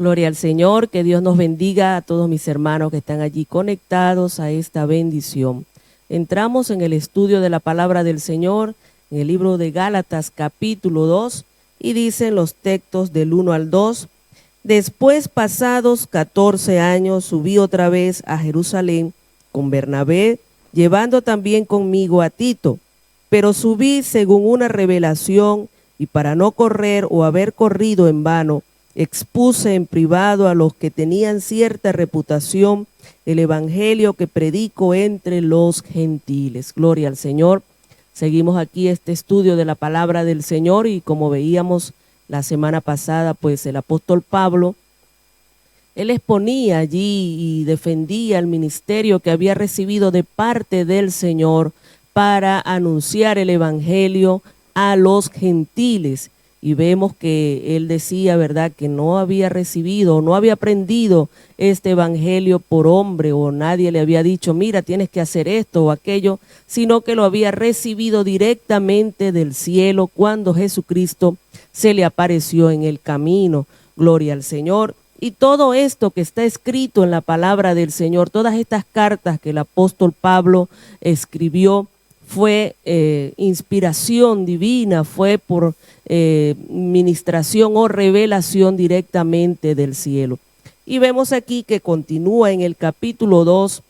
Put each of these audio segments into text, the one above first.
Gloria al Señor, que Dios nos bendiga a todos mis hermanos que están allí conectados a esta bendición. Entramos en el estudio de la palabra del Señor, en el libro de Gálatas capítulo 2, y dicen los textos del 1 al 2. Después, pasados 14 años, subí otra vez a Jerusalén con Bernabé, llevando también conmigo a Tito, pero subí según una revelación, y para no correr o haber corrido en vano, expuse en privado a los que tenían cierta reputación el evangelio que predico entre los gentiles. Gloria al Señor. Seguimos aquí este estudio de la palabra del Señor, y como veíamos la semana pasada, pues el apóstol Pablo, él exponía allí y defendía el ministerio que había recibido de parte del Señor para anunciar el evangelio a los gentiles. Y vemos que él decía, ¿verdad?, que no había recibido, no había aprendido este evangelio por hombre, o nadie le había dicho, mira, tienes que hacer esto o aquello, sino que lo había recibido directamente del cielo cuando Jesucristo se le apareció en el camino. Gloria al Señor. Y todo esto que está escrito en la palabra del Señor, todas estas cartas que el apóstol Pablo escribió, fue inspiración divina, fue por ministración o revelación directamente del cielo. Y vemos aquí que continúa en el capítulo 2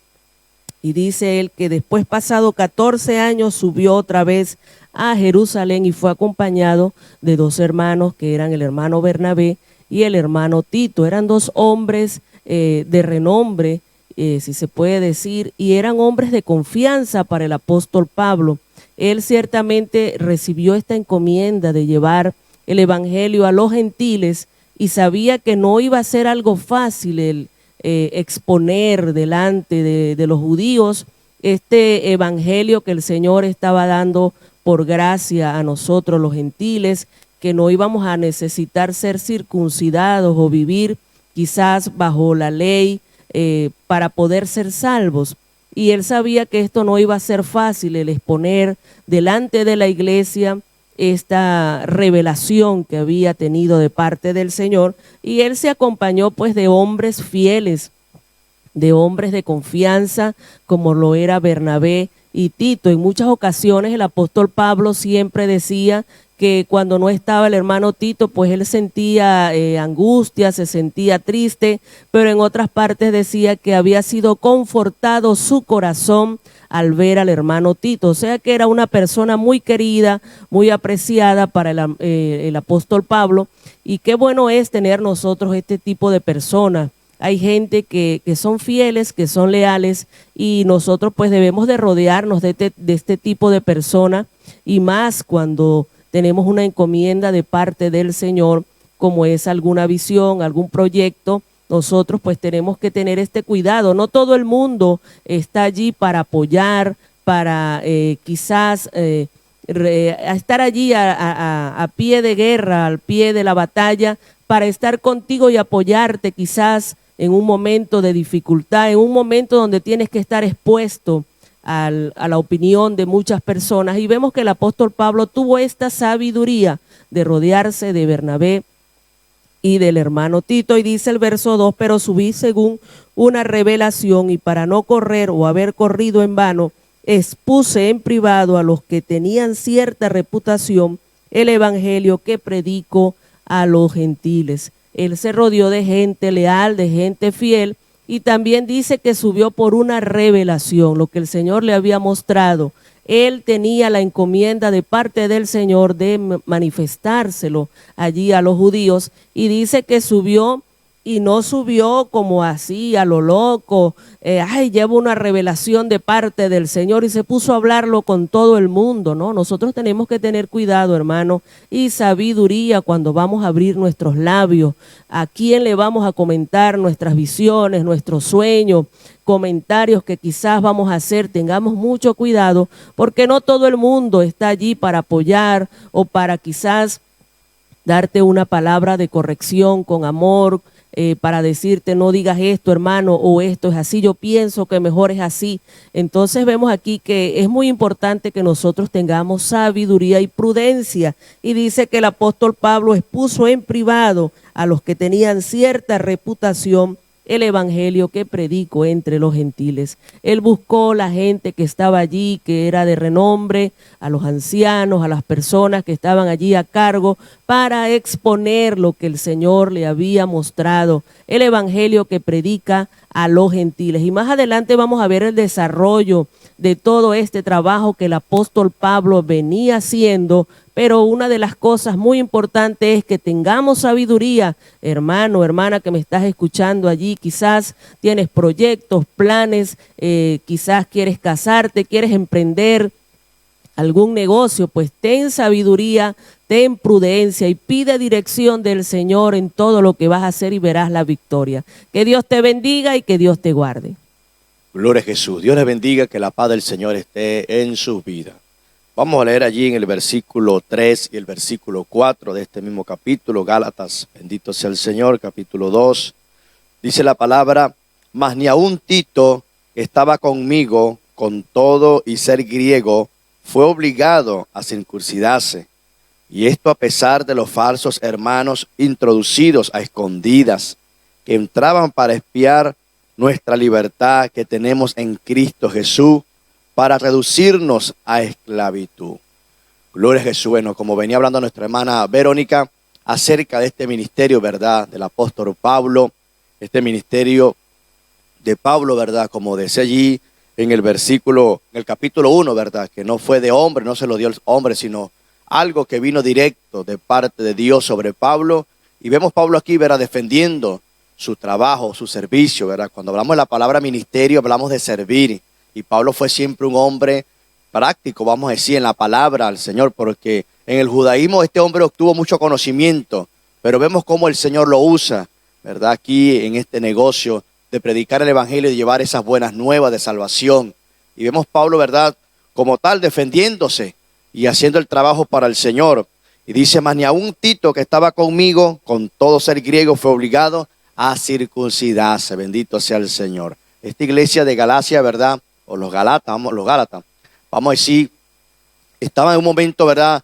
y dice él que después, pasado 14 años, subió otra vez a Jerusalén y fue acompañado de dos hermanos que eran el hermano Bernabé y el hermano Tito. Eran dos hombres de renombre, si se puede decir, y eran hombres de confianza para el apóstol Pablo. Él ciertamente recibió esta encomienda de llevar el evangelio a los gentiles y sabía que no iba a ser algo fácil el exponer delante de los judíos este evangelio que el Señor estaba dando por gracia a nosotros los gentiles, que no íbamos a necesitar ser circuncidados o vivir quizás bajo la ley para poder ser salvos. Y él sabía que esto no iba a ser fácil, el exponer delante de la iglesia esta revelación que había tenido de parte del Señor, y él se acompañó pues de hombres fieles, de hombres de confianza, como lo era Bernabé y Tito. En muchas ocasiones el apóstol Pablo siempre decía que cuando no estaba el hermano Tito, pues él sentía angustia, se sentía triste, pero en otras partes decía que había sido confortado su corazón al ver al hermano Tito. O sea que era una persona muy querida, muy apreciada para el apóstol Pablo, y qué bueno es tener nosotros este tipo de personas. Hay gente que son fieles, que son leales, y nosotros pues debemos de rodearnos de este tipo de personas, y más cuando tenemos una encomienda de parte del Señor, como es alguna visión, algún proyecto. Nosotros pues tenemos que tener este cuidado. No todo el mundo está allí para apoyar, para quizás estar allí a pie de guerra, al pie de la batalla, para estar contigo y apoyarte quizás en un momento de dificultad, en un momento donde tienes que estar expuesto a la opinión de muchas personas. Y vemos que el apóstol Pablo tuvo esta sabiduría de rodearse de Bernabé y del hermano Tito, y dice el verso 2, pero subí según una revelación, y para no correr o haber corrido en vano, expuse en privado a los que tenían cierta reputación el evangelio que predico a los gentiles. Él se rodeó de gente leal, de gente fiel, y también dice que subió por una revelación, lo que el Señor le había mostrado. Él tenía la encomienda de parte del Señor de manifestárselo allí a los judíos, y dice que subió, y no subió como así a lo loco, llevo una revelación de parte del Señor, y se puso a hablarlo con todo el mundo, ¿no? Nosotros tenemos que tener cuidado, hermano, y sabiduría cuando vamos a abrir nuestros labios. ¿A quién le vamos a comentar nuestras visiones, nuestros sueños, comentarios que quizás vamos a hacer? Tengamos mucho cuidado, porque no todo el mundo está allí para apoyar o para quizás darte una palabra de corrección con amor, para decirte no digas esto, hermano, o esto es así, yo pienso que mejor es así. Entonces vemos aquí que es muy importante que nosotros tengamos sabiduría y prudencia. Y dice que el apóstol Pablo expuso en privado a los que tenían cierta reputación el evangelio que predico entre los gentiles. Él buscó la gente que estaba allí, que era de renombre, a los ancianos, a las personas que estaban allí a cargo, para exponer lo que el Señor le había mostrado, el evangelio que predica a los gentiles. Y más adelante vamos a ver el desarrollo de todo este trabajo que el apóstol Pablo venía haciendo, pero una de las cosas muy importantes es que tengamos sabiduría. Hermano, hermana que me estás escuchando allí, quizás tienes proyectos, planes, quizás quieres casarte, quieres emprender algún negocio, pues ten sabiduría, ten prudencia y pide dirección del Señor en todo lo que vas a hacer y verás la victoria. Que Dios te bendiga y que Dios te guarde. Gloria a Jesús. Dios les bendiga, que la paz del Señor esté en su vida. Vamos a leer allí en el versículo 3 y el versículo 4 de este mismo capítulo, Gálatas, bendito sea el Señor, capítulo 2. Dice la palabra: mas ni aun Tito, que estaba conmigo, con todo y ser griego, fue obligado a circuncidarse. Y esto a pesar de los falsos hermanos introducidos a escondidas, que entraban para espiar nuestra libertad que tenemos en Cristo Jesús, para reducirnos a esclavitud. Gloria a Jesús. Bueno, como venía hablando nuestra hermana Verónica acerca de este ministerio, ¿verdad?, del apóstol Pablo, este ministerio de Pablo, ¿verdad?, como decía allí en el versículo, en el capítulo 1, ¿verdad?, que no fue de hombre, no se lo dio el hombre, sino algo que vino directo de parte de Dios sobre Pablo. Y vemos Pablo aquí, ¿verdad?, defendiendo su trabajo, su servicio, ¿verdad? Cuando hablamos de la palabra ministerio, hablamos de servir. Y Pablo fue siempre un hombre práctico, vamos a decir, en la palabra al Señor, porque en el judaísmo este hombre obtuvo mucho conocimiento, pero vemos cómo el Señor lo usa, ¿verdad?, aquí en este negocio de predicar el evangelio y llevar esas buenas nuevas de salvación. Y vemos Pablo, ¿verdad?, como tal, defendiéndose y haciendo el trabajo para el Señor. Y dice: mas ni aun Tito, que estaba conmigo, con todo ser griego, fue obligado a circuncidarse. Bendito sea el Señor. Esta iglesia de Galacia, ¿verdad?, o los Gálatas, vamos a decir, estaban en un momento, ¿verdad?,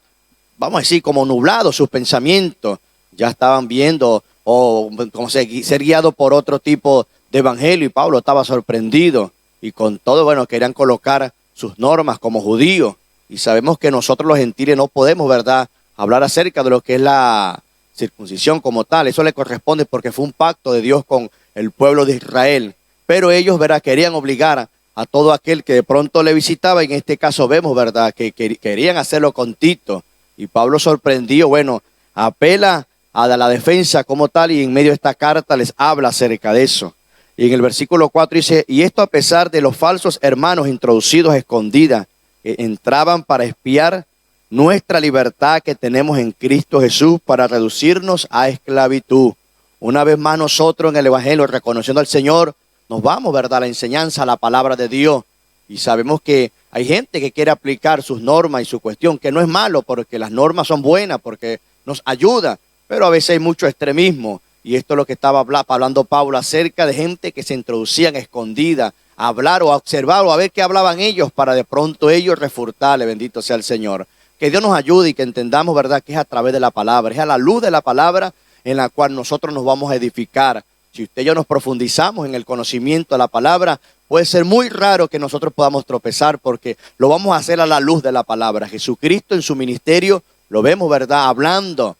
vamos a decir, como nublados sus pensamientos. Ya estaban viendo o como ser guiados por otro tipo de evangelio, y Pablo estaba sorprendido. Y con todo, bueno, querían colocar sus normas como judíos. Y sabemos que nosotros los gentiles no podemos, ¿verdad?, hablar acerca de lo que es la circuncisión como tal. Eso le corresponde porque fue un pacto de Dios con el pueblo de Israel. Pero ellos, ¿verdad?, querían obligar a todo aquel que de pronto le visitaba. En este caso vemos, ¿verdad?, que querían hacerlo con Tito. Y Pablo, sorprendido, bueno, apela a la defensa como tal, y en medio de esta carta les habla acerca de eso. Y en el versículo 4 dice: y esto a pesar de los falsos hermanos introducidos a escondidas, que entraban para espiar nuestra libertad que tenemos en Cristo Jesús, para reducirnos a esclavitud. Una vez más nosotros en el evangelio, reconociendo al Señor, nos vamos, ¿verdad?, a la enseñanza, a la palabra de Dios. Y sabemos que hay gente que quiere aplicar sus normas y su cuestión, que no es malo, porque las normas son buenas, porque nos ayuda. Pero a veces hay mucho extremismo. Y esto es lo que estaba hablando Pablo acerca de gente que se introducían escondida a hablar o a observar o a ver qué hablaban ellos, para de pronto ellos refutarle. Bendito sea el Señor. Que Dios nos ayude y que entendamos, ¿verdad?, que es a través de la palabra, es a la luz de la palabra en la cual nosotros nos vamos a edificar. Si usted y yo nos profundizamos en el conocimiento de la palabra, puede ser muy raro que nosotros podamos tropezar, porque lo vamos a hacer a la luz de la palabra. Jesucristo en su ministerio lo vemos, ¿verdad?, hablando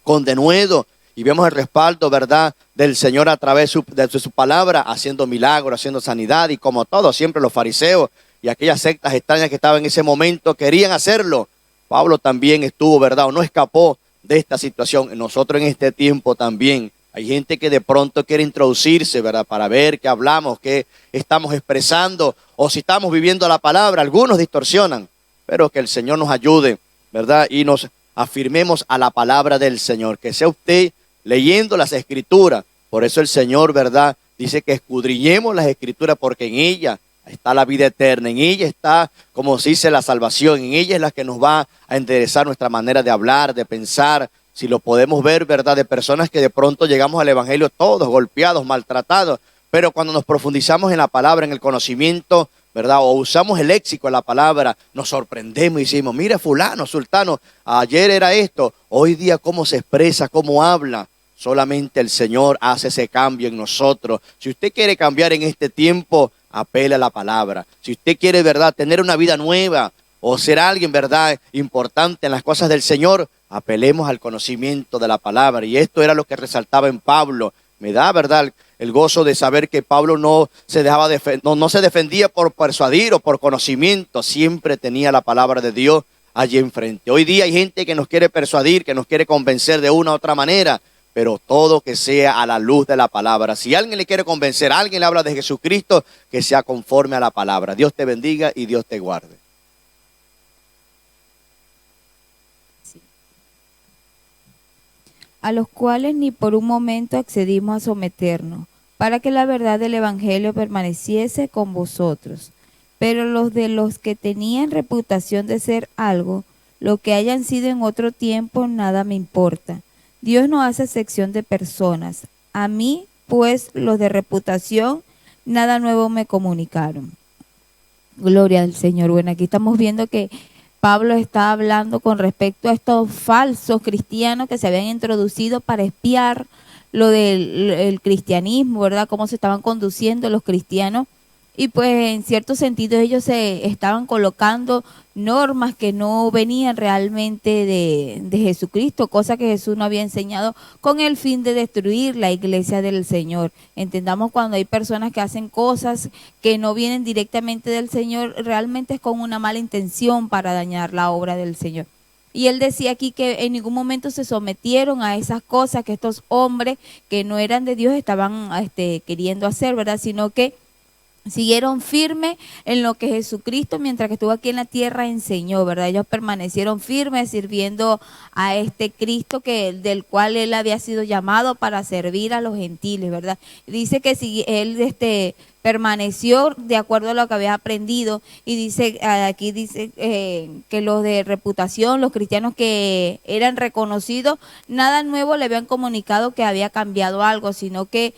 con denuedo, y vemos el respaldo, ¿verdad?, del Señor a través de su palabra, haciendo milagros, haciendo sanidad. Y como todos, siempre los fariseos y aquellas sectas extrañas que estaban en ese momento querían hacerlo, Pablo también estuvo, ¿verdad?, o no escapó de esta situación. Nosotros en este tiempo también hay gente que de pronto quiere introducirse, ¿verdad?, para ver qué hablamos, qué estamos expresando, o si estamos viviendo la palabra. Algunos distorsionan, pero que el Señor nos ayude, ¿verdad?, y nos afirmemos a la palabra del Señor. Que sea usted leyendo las Escrituras. Por eso el Señor, ¿verdad?, dice que escudriñemos las Escrituras, porque en ella está la vida eterna, en ella está, como se dice, la salvación, en ella es la que nos va a enderezar nuestra manera de hablar, de pensar, Si lo podemos ver, ¿verdad? De personas que de pronto llegamos al evangelio todos golpeados, maltratados, pero cuando nos profundizamos en la palabra, en el conocimiento, ¿verdad? O usamos el léxico de la palabra, nos sorprendemos y decimos, mira fulano, sultano, ayer era esto, hoy día cómo se expresa, cómo habla. Solamente el Señor hace ese cambio en nosotros. Si usted quiere cambiar en este tiempo, apele a la palabra. Si usted quiere, ¿verdad?, tener una vida nueva o ser alguien, ¿verdad?, importante en las cosas del Señor, apelemos al conocimiento de la palabra. Y esto era lo que resaltaba en Pablo. Me da, ¿verdad?, el gozo de saber que Pablo no se dejaba no se defendía por persuadir o por conocimiento, siempre tenía la palabra de Dios allí enfrente. Hoy día hay gente que nos quiere persuadir, que nos quiere convencer de una u otra manera, pero todo que sea a la luz de la palabra. Si alguien le quiere convencer, alguien le habla de Jesucristo, que sea conforme a la palabra. Dios te bendiga y Dios te guarde. A los cuales ni por un momento accedimos a someternos, para que la verdad del Evangelio permaneciese con vosotros. Pero los de los que tenían reputación de ser algo, lo que hayan sido en otro tiempo, nada me importa. Dios no hace sección de personas. A mí, pues, los de reputación, nada nuevo me comunicaron. Gloria al Señor. Bueno, aquí estamos viendo que Pablo está hablando con respecto a estos falsos cristianos que se habían introducido para espiar lo del cristianismo, ¿verdad? Cómo se estaban conduciendo los cristianos. Y pues en cierto sentido ellos se estaban colocando normas que no venían realmente de Jesucristo, cosa que Jesús no había enseñado, con el fin de destruir la iglesia del Señor. Entendamos, cuando hay personas que hacen cosas que no vienen directamente del Señor, realmente es con una mala intención para dañar la obra del Señor. Y él decía aquí que en ningún momento se sometieron a esas cosas que estos hombres que no eran de Dios estaban queriendo hacer, ¿verdad? Sino que siguieron firmes en lo que Jesucristo, mientras que estuvo aquí en la tierra, enseñó, ¿verdad? Ellos permanecieron firmes sirviendo a este Cristo del cual él había sido llamado para servir a los gentiles, ¿verdad? Dice que si él permaneció de acuerdo a lo que había aprendido, y dice aquí dice que los de reputación, los cristianos que eran reconocidos, nada nuevo le habían comunicado que había cambiado algo, sino que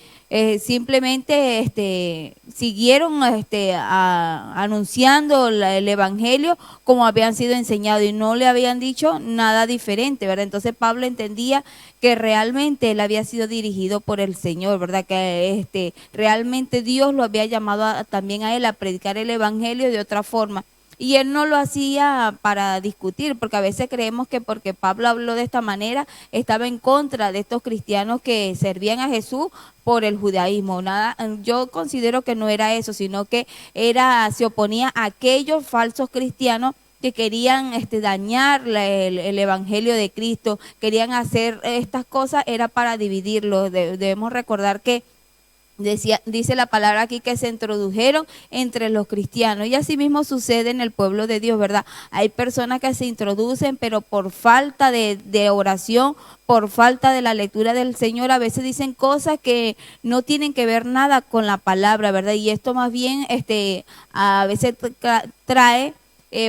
simplemente siguieron anunciando el evangelio como habían sido enseñados, y no le habían dicho nada diferente, ¿verdad? Entonces Pablo entendía que realmente él había sido dirigido por el Señor, ¿verdad? Que realmente Dios lo había llamado también a él a predicar el evangelio de otra forma. Y él no lo hacía para discutir, porque a veces creemos que porque Pablo habló de esta manera, estaba en contra de estos cristianos que servían a Jesús por el judaísmo. Nada, yo considero que no era eso, sino que se oponía a aquellos falsos cristianos que querían dañar el evangelio de Cristo, querían hacer estas cosas, era para dividirlos. Debemos recordar que dice la palabra aquí que se introdujeron entre los cristianos, y así mismo sucede en el pueblo de Dios, ¿verdad? Hay personas que se introducen, pero por falta de oración, por falta de la lectura del Señor, a veces dicen cosas que no tienen que ver nada con la palabra, ¿verdad? Y esto más bien a veces trae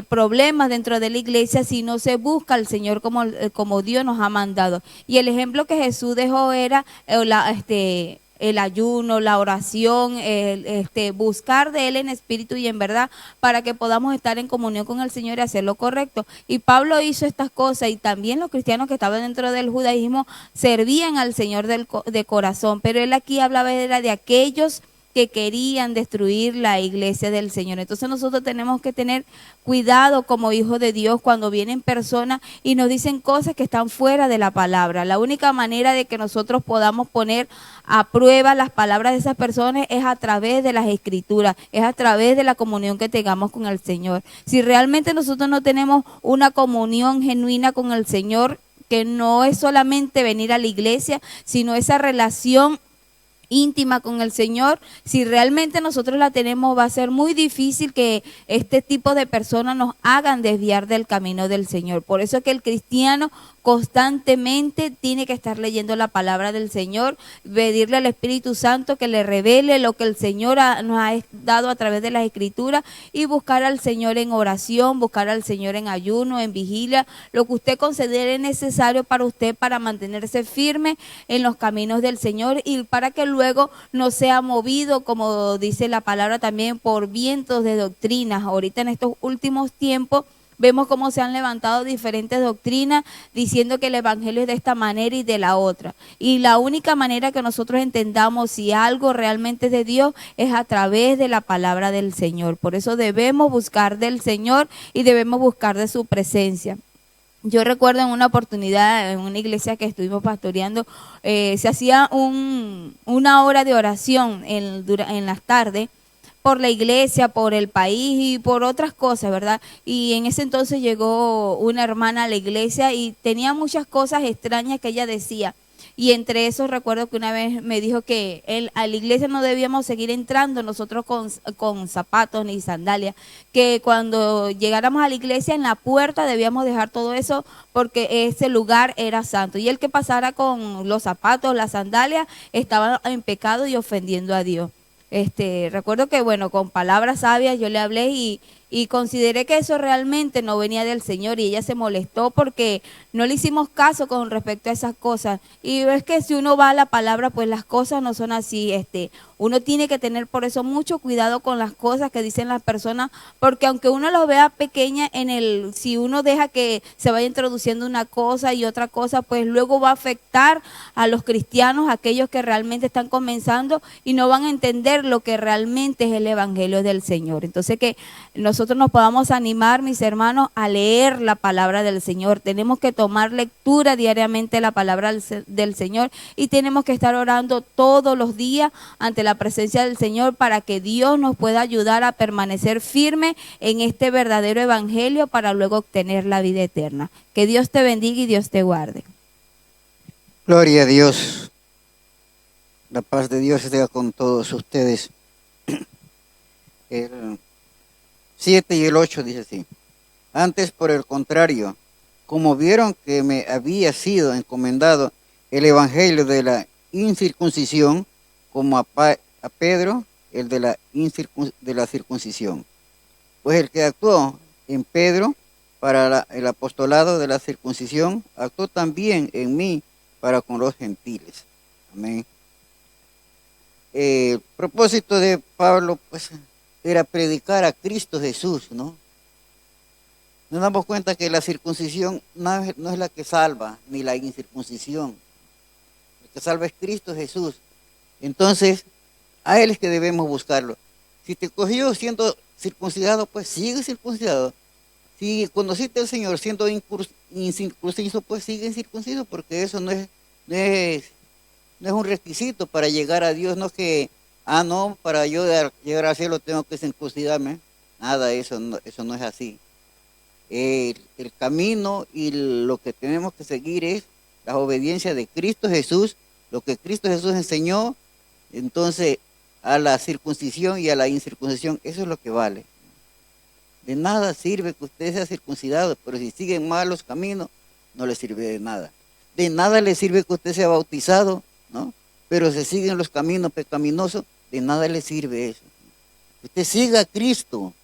problemas dentro de la iglesia si no se busca al Señor como Dios nos ha mandado. Y el ejemplo que Jesús dejó era el ayuno, la oración, buscar de Él en espíritu y en verdad, para que podamos estar en comunión con el Señor y hacer lo correcto. Y Pablo hizo estas cosas, y también los cristianos que estaban dentro del judaísmo servían al Señor de corazón, pero él aquí hablaba de aquellos que querían destruir la iglesia del Señor. Entonces nosotros tenemos que tener cuidado como hijos de Dios cuando vienen personas y nos dicen cosas que están fuera de la palabra. La única manera de que nosotros podamos poner a prueba las palabras de esas personas es a través de las escrituras, es a través de la comunión que tengamos con el Señor. Si realmente nosotros no tenemos una comunión genuina con el Señor, que no es solamente venir a la iglesia, sino esa relación íntima con el Señor, si realmente nosotros la tenemos, va a ser muy difícil que este tipo de personas nos hagan desviar del camino del Señor. Por eso es que el cristiano constantemente tiene que estar leyendo la palabra del Señor, pedirle al Espíritu Santo que le revele lo que el Señor nos ha dado a través de las Escrituras y buscar al Señor en oración, buscar al Señor en ayuno, en vigilia, lo que usted considere necesario para usted para mantenerse firme en los caminos del Señor y para que luego no sea movido, como dice la palabra también, por vientos de doctrinas. Ahorita en estos últimos tiempos vemos cómo se han levantado diferentes doctrinas diciendo que el evangelio es de esta manera y de la otra. Y la única manera que nosotros entendamos si algo realmente es de Dios es a través de la palabra del Señor. Por eso debemos buscar del Señor y debemos buscar de su presencia. Yo recuerdo en una oportunidad en una iglesia que estuvimos pastoreando, se hacía una hora de oración en las tardes, por la iglesia, por el país y por otras cosas, ¿verdad? Y en ese entonces llegó una hermana a la iglesia y tenía muchas cosas extrañas que ella decía. Y entre esos recuerdo que una vez me dijo que a la iglesia no debíamos seguir entrando nosotros con zapatos ni sandalias, que cuando llegáramos a la iglesia en la puerta debíamos dejar todo eso porque ese lugar era santo. Y el que pasara con los zapatos, las sandalias, estaba en pecado y ofendiendo a Dios. Recuerdo que bueno, con palabras sabias yo le hablé y consideré que eso realmente no venía del Señor y ella se molestó porque no le hicimos caso con respecto a esas cosas. Y es que si uno va a la palabra, pues las cosas no son así. Uno tiene que tener por eso mucho cuidado con las cosas que dicen las personas, porque aunque uno lo vea pequeña, si uno deja que se vaya introduciendo una cosa y otra cosa, pues luego va a afectar a los cristianos, aquellos que realmente están comenzando y no van a entender lo que realmente es el evangelio del Señor. Entonces que nosotros nos podamos animar, mis hermanos, a leer la palabra del Señor. Tenemos que tomar lectura diariamente de la palabra del Señor y tenemos que estar orando todos los días ante la presencia del Señor para que Dios nos pueda ayudar a permanecer firme en este verdadero evangelio para luego obtener la vida eterna. Que Dios te bendiga y Dios te guarde. Gloria a Dios. La paz de Dios esté con todos ustedes. El 7 y el 8 dice así: antes, por el contrario, como vieron que me había sido encomendado el evangelio de la incircuncisión, como a Pedro el de la circuncisión. Pues el que actuó en Pedro para el apostolado de la circuncisión, actuó también en mí para con los gentiles. Amén. El propósito de Pablo, pues, era predicar a Cristo Jesús, ¿no? Nos damos cuenta que la circuncisión no es la que salva, ni la incircuncisión. El que salva es Cristo Jesús. Entonces, a Él es que debemos buscarlo. Si te cogió siendo circuncidado, pues sigue circuncidado. Si conociste al Señor siendo incircunciso, pues sigue incircunciso, porque eso no es un requisito para llegar a Dios. No es que, no, para yo llegar al cielo tengo que circuncidarme. Nada, eso no es así. El camino y lo que tenemos que seguir es la obediencia de Cristo Jesús, lo que Cristo Jesús enseñó. Entonces, a la circuncisión y a la incircuncisión, eso es lo que vale. De nada sirve que usted sea circuncidado, pero si sigue en malos caminos, no le sirve de nada. De nada le sirve que usted sea bautizado, ¿no? Pero si sigue en los caminos pecaminosos, de nada le sirve eso. Usted siga a Cristo.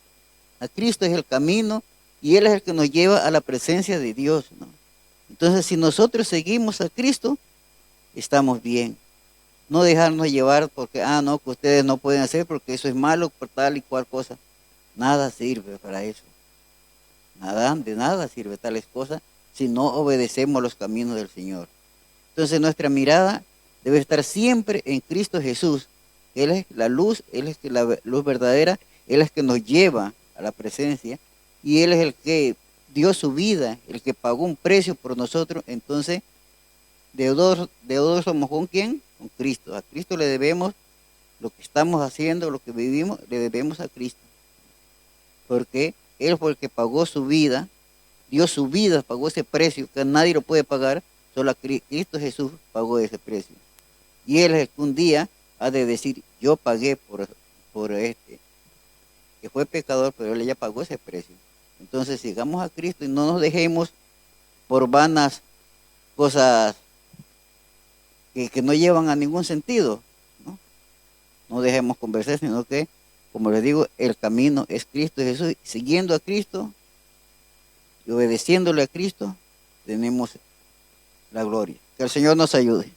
A Cristo es el camino y Él es el que nos lleva a la presencia de Dios, ¿no? Entonces, si nosotros seguimos a Cristo, estamos bien. No dejarnos llevar porque, no, que ustedes no pueden hacer porque eso es malo por tal y cual cosa. Nada sirve para eso. De nada sirve tales cosas si no obedecemos los caminos del Señor. Entonces nuestra mirada debe estar siempre en Cristo Jesús. Él es la luz, Él es la luz verdadera, Él es el que nos lleva a la presencia y Él es el que dio su vida, el que pagó un precio por nosotros. Entonces, deudores somos ¿con quién? Con Cristo. A Cristo le debemos lo que estamos haciendo, lo que vivimos, le debemos a Cristo. Porque Él fue el que pagó su vida, dio su vida, pagó ese precio que nadie lo puede pagar, solo Cristo Jesús pagó ese precio. Y Él es el que un día ha de decir, yo pagué por este, que fue pecador, pero Él ya pagó ese precio. Entonces sigamos a Cristo y no nos dejemos por vanas cosas que no llevan a ningún sentido, ¿no? No dejemos conversar, sino que, como les digo, el camino es Cristo Jesús. Siguiendo a Cristo y obedeciéndole a Cristo, tenemos la gloria. Que el Señor nos ayude.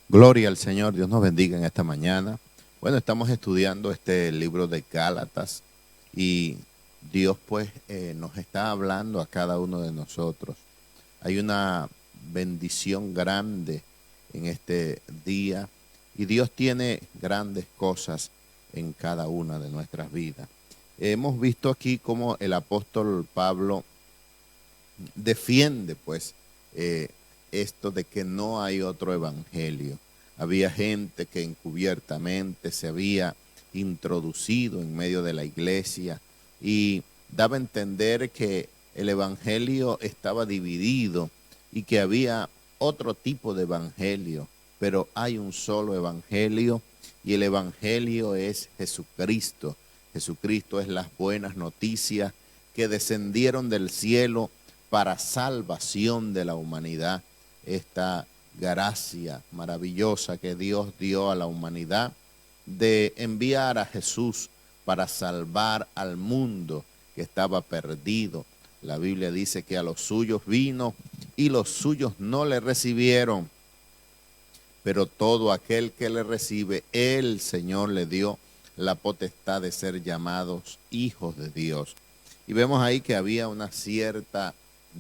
Gloria al Señor, Dios nos bendiga en esta mañana. Bueno, estamos estudiando este libro de Gálatas y Dios pues nos está hablando a cada uno de nosotros. Hay una bendición grande en este día y Dios tiene grandes cosas en cada una de nuestras vidas. Hemos visto aquí cómo el apóstol Pablo defiende pues esto de que no hay otro evangelio. Había gente que encubiertamente se había introducido en medio de la iglesia y daba a entender que el evangelio estaba dividido y que había otro tipo de evangelio, pero hay un solo evangelio y el evangelio es Jesucristo. Jesucristo es las buenas noticias que descendieron del cielo para salvación de la humanidad. Esta gracia maravillosa que Dios dio a la humanidad de enviar a Jesús para salvar al mundo que estaba perdido. La Biblia dice que a los suyos vino y los suyos no le recibieron, pero todo aquel que le recibe, el Señor le dio la potestad de ser llamados hijos de Dios. Y vemos ahí que había una cierta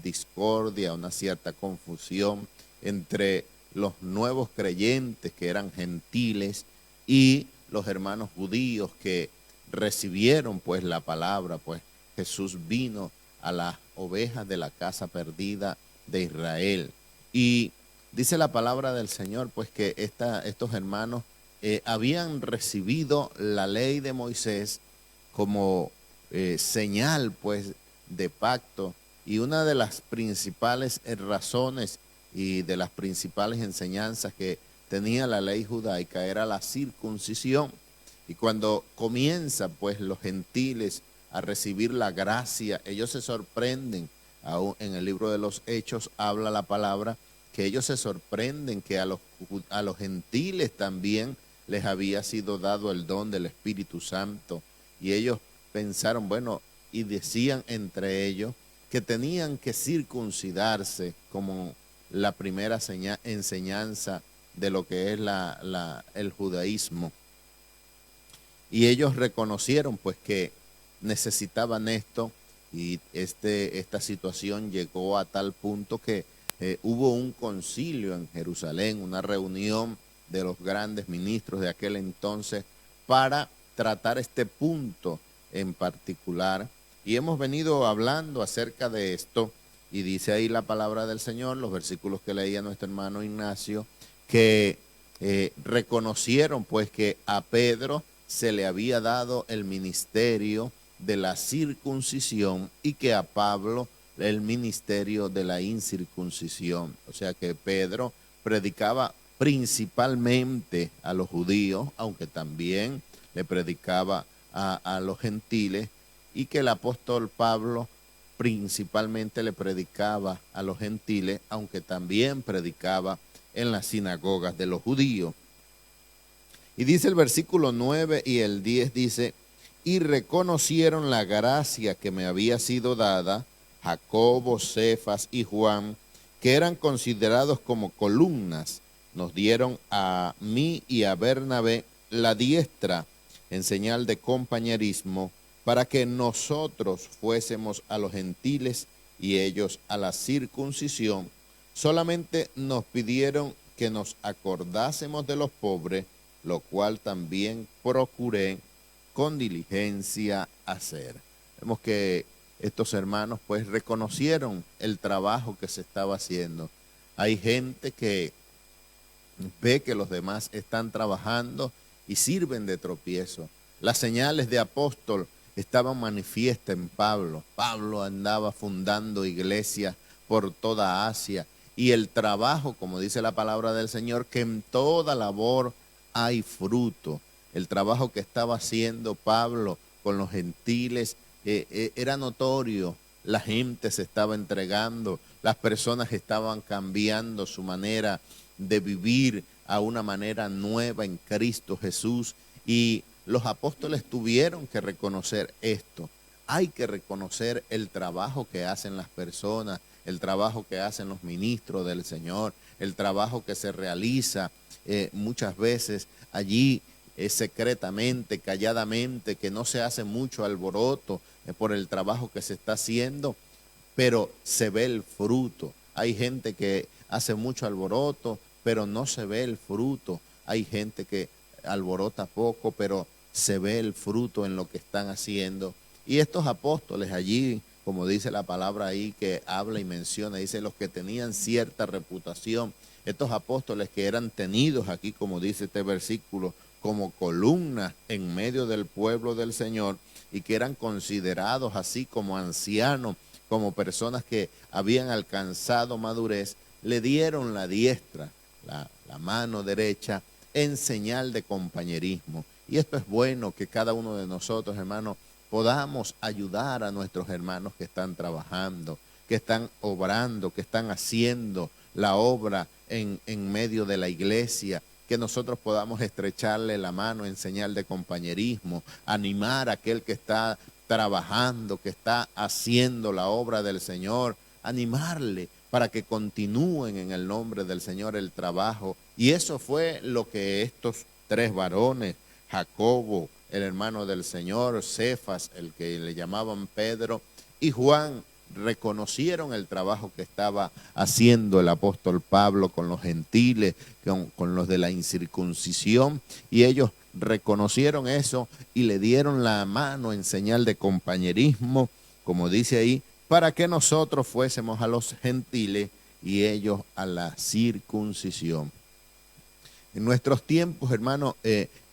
discordia, una cierta confusión entre los nuevos creyentes que eran gentiles y los hermanos judíos que recibieron pues la palabra, pues Jesús vino a las ovejas de la casa perdida de Israel. Y dice la palabra del Señor pues que estos hermanos habían recibido la ley de Moisés como señal pues de pacto, y una de las principales razones y de las principales enseñanzas que tenía la ley judaica era la circuncisión. Y cuando comienzan pues los gentiles a recibir la gracia, ellos se sorprenden. Aún en el libro de los Hechos habla la palabra que ellos se sorprenden que a los gentiles también les había sido dado el don del Espíritu Santo. Y ellos pensaron, bueno, y decían entre ellos que tenían que circuncidarse como la primera enseñanza de lo que es el judaísmo. Y ellos reconocieron pues que necesitaban esto, y esta situación llegó a tal punto que hubo un concilio en Jerusalén, una reunión de los grandes ministros de aquel entonces para tratar este punto en particular. Y hemos venido hablando acerca de esto, y dice ahí la palabra del Señor, los versículos que leía nuestro hermano Ignacio, que reconocieron pues que a Pedro se le había dado el ministerio de la circuncisión y que a Pablo el ministerio de la incircuncisión. O sea que Pedro predicaba principalmente a los judíos, aunque también le predicaba a los gentiles, y que el apóstol Pablo principalmente le predicaba a los gentiles, aunque también predicaba en las sinagogas de los judíos. Y dice el versículo 9 y el 10, dice: y reconocieron la gracia que me había sido dada, Jacobo, Cefas y Juan, que eran considerados como columnas. Nos dieron a mí y a Bernabé la diestra en señal de compañerismo, para que nosotros fuésemos a los gentiles y ellos a la circuncisión. Solamente nos pidieron que nos acordásemos de los pobres, lo cual también procuré con diligencia hacer. Vemos que estos hermanos pues reconocieron el trabajo que se estaba haciendo. Hay gente que ve que los demás están trabajando y sirven de tropiezo. Las señales de apóstol estaban manifiestas en Pablo. Pablo andaba fundando iglesias por toda Asia, y el trabajo, como dice la palabra del Señor, que en toda labor hay fruto. El trabajo que estaba haciendo Pablo con los gentiles era notorio. La gente se estaba entregando, las personas estaban cambiando su manera de vivir a una manera nueva en Cristo Jesús, y los apóstoles tuvieron que reconocer esto. Hay que reconocer el trabajo que hacen las personas, el trabajo que hacen los ministros del Señor, el trabajo que se realiza muchas veces allí secretamente, calladamente, que no se hace mucho alboroto por el trabajo que se está haciendo, pero se ve el fruto. Hay gente que hace mucho alboroto, pero no se ve el fruto. Hay gente que alborota poco, pero se ve el fruto en lo que están haciendo. Y estos apóstoles allí, como dice la palabra ahí que habla y menciona, dice los que tenían cierta reputación, estos apóstoles que eran tenidos aquí, como dice este versículo, como columnas en medio del pueblo del Señor, y que eran considerados así como ancianos, como personas que habían alcanzado madurez, le dieron la diestra, la mano derecha, en señal de compañerismo. Y esto es bueno, que cada uno de nosotros, hermanos, podamos ayudar a nuestros hermanos que están trabajando, que están obrando, que están haciendo la obra en medio de la iglesia, que nosotros podamos estrecharle la mano en señal de compañerismo, animar a aquel que está trabajando, que está haciendo la obra del Señor, animarle para que continúen en el nombre del Señor el trabajo. Y eso fue lo que estos tres varones, Jacobo, el hermano del Señor, Cefas, el que le llamaban Pedro, y Juan, reconocieron el trabajo que estaba haciendo el apóstol Pablo con los gentiles, con los de la incircuncisión, y ellos reconocieron eso y le dieron la mano en señal de compañerismo, como dice ahí, para que nosotros fuésemos a los gentiles y ellos a la circuncisión. En nuestros tiempos, hermano,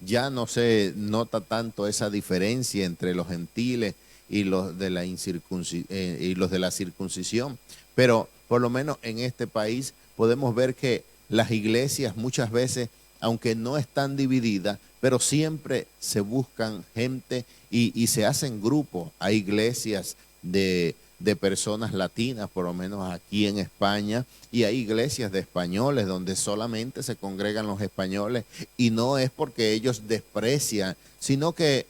ya no se nota tanto esa diferencia entre los gentiles y los de la circuncisión, pero por lo menos en este país podemos ver que las iglesias muchas veces, aunque no están divididas, pero siempre se buscan gente y se hacen grupos. Hay iglesias de personas latinas, por lo menos aquí en España, y hay iglesias de españoles donde solamente se congregan los españoles, y no es porque ellos desprecian, sino que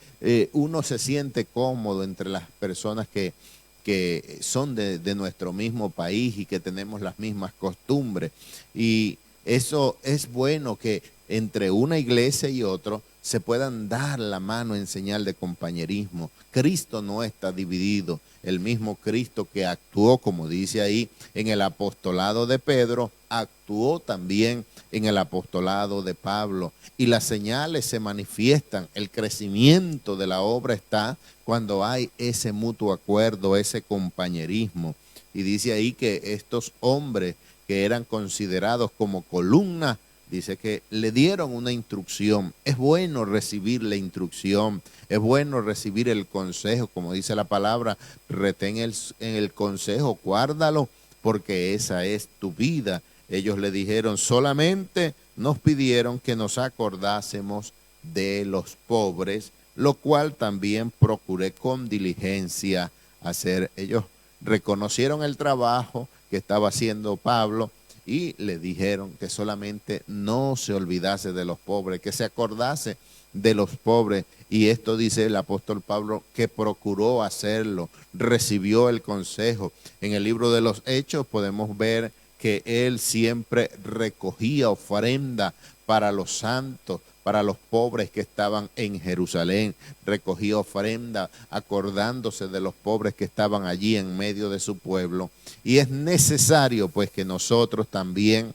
uno se siente cómodo entre las personas que son de nuestro mismo país y que tenemos las mismas costumbres. Y eso es bueno, que entre una iglesia y otro se puedan dar la mano en señal de compañerismo. Cristo no está dividido. El mismo Cristo que actuó, como dice ahí, en el apostolado de Pedro, actuó también en el apostolado de Pablo. Y las señales se manifiestan. El crecimiento de la obra está cuando hay ese mutuo acuerdo, ese compañerismo. Y dice ahí que estos hombres que eran considerados como columnas, dice que le dieron una instrucción. Es bueno recibir la instrucción, es bueno recibir el consejo, como dice la palabra, retén el consejo, guárdalo, porque esa es tu vida. Ellos le dijeron, solamente nos pidieron que nos acordásemos de los pobres, lo cual también procuré con diligencia hacer. Ellos reconocieron el trabajo que estaba haciendo Pablo, y le dijeron que solamente no se olvidase de los pobres, que se acordase de los pobres. Y esto dice el apóstol Pablo, que procuró hacerlo, recibió el consejo. En el libro de los Hechos podemos ver que él siempre recogía ofrenda para los santos, para los pobres que estaban en Jerusalén. Recogía ofrenda acordándose de los pobres que estaban allí en medio de su pueblo. Y es necesario pues que nosotros también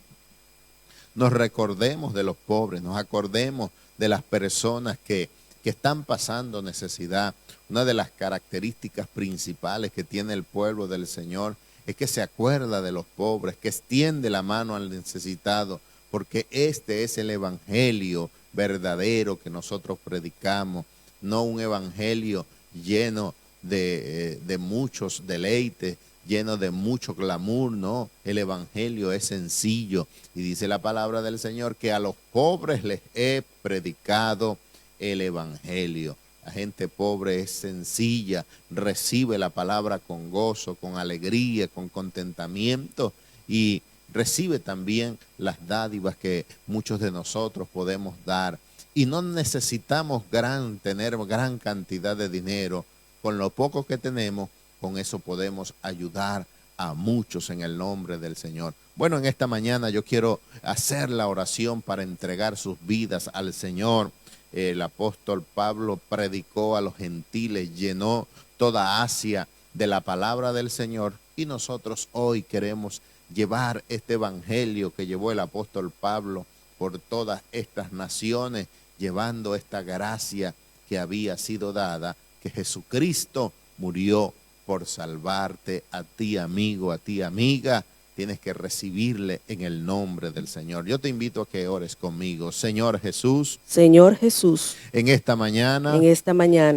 nos recordemos de los pobres, nos acordemos de las personas que están pasando necesidad. Una de las características principales que tiene el pueblo del Señor es que se acuerda de los pobres, que extiende la mano al necesitado, porque este es el evangelio verdadero que nosotros predicamos, no un evangelio lleno de muchos deleites, lleno de mucho glamour, no. El evangelio es sencillo, y dice la palabra del Señor que a los pobres les he predicado el evangelio. La gente pobre es sencilla, recibe la palabra con gozo, con alegría, con contentamiento y recibe también las dádivas que muchos de nosotros podemos dar. Y no necesitamos tener gran cantidad de dinero. Con lo poco que tenemos, con eso podemos ayudar a muchos en el nombre del Señor. Bueno, en esta mañana yo quiero hacer la oración para entregar sus vidas al Señor. El apóstol Pablo predicó a los gentiles, llenó toda Asia de la palabra del Señor y nosotros hoy queremos llevar este evangelio que llevó el apóstol Pablo por todas estas naciones, llevando esta gracia que había sido dada, que Jesucristo murió por salvarte a ti, amigo, a ti, amiga. Tienes que recibirle en el nombre del Señor. Yo te invito a que ores conmigo. Señor Jesús, Señor Jesús, en esta mañana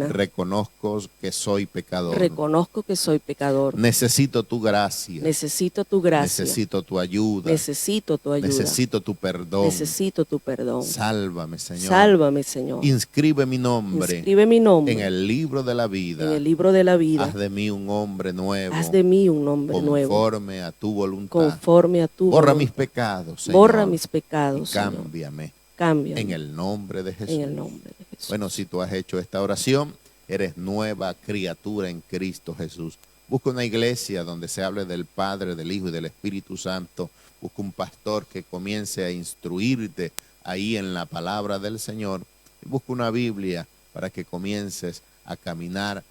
reconozco que soy pecador. reconozco que soy pecador. Necesito tu gracia. Necesito tu gracia. Necesito tu ayuda. Necesito tu ayuda. Necesito tu perdón. Necesito tu perdón. Sálvame, Señor. Sálvame, Señor. Inscribe mi nombre. Inscribe mi nombre en el libro de la vida. en el libro de la vida. Haz de mí un hombre nuevo. Haz de mí un hombre nuevo. Conforme a tu voluntad. Conforme a tu Borra voluntad. mis pecados, Señor. Borra mis pecados, y Señor. cámbiame. Cámbiame. En el nombre de Jesús. En el nombre de Jesús. Bueno, si tú has hecho esta oración, eres nueva criatura en Cristo Jesús. Busca una iglesia donde se hable del Padre, del Hijo y del Espíritu Santo. Busca un pastor que comience a instruirte ahí en la palabra del Señor. Y busca una Biblia para que comiences a caminar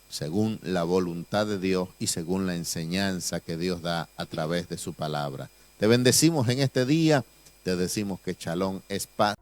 según la voluntad de Dios y según la enseñanza que Dios da a través de su palabra. Te bendecimos en este día, te decimos que Shalom es paz.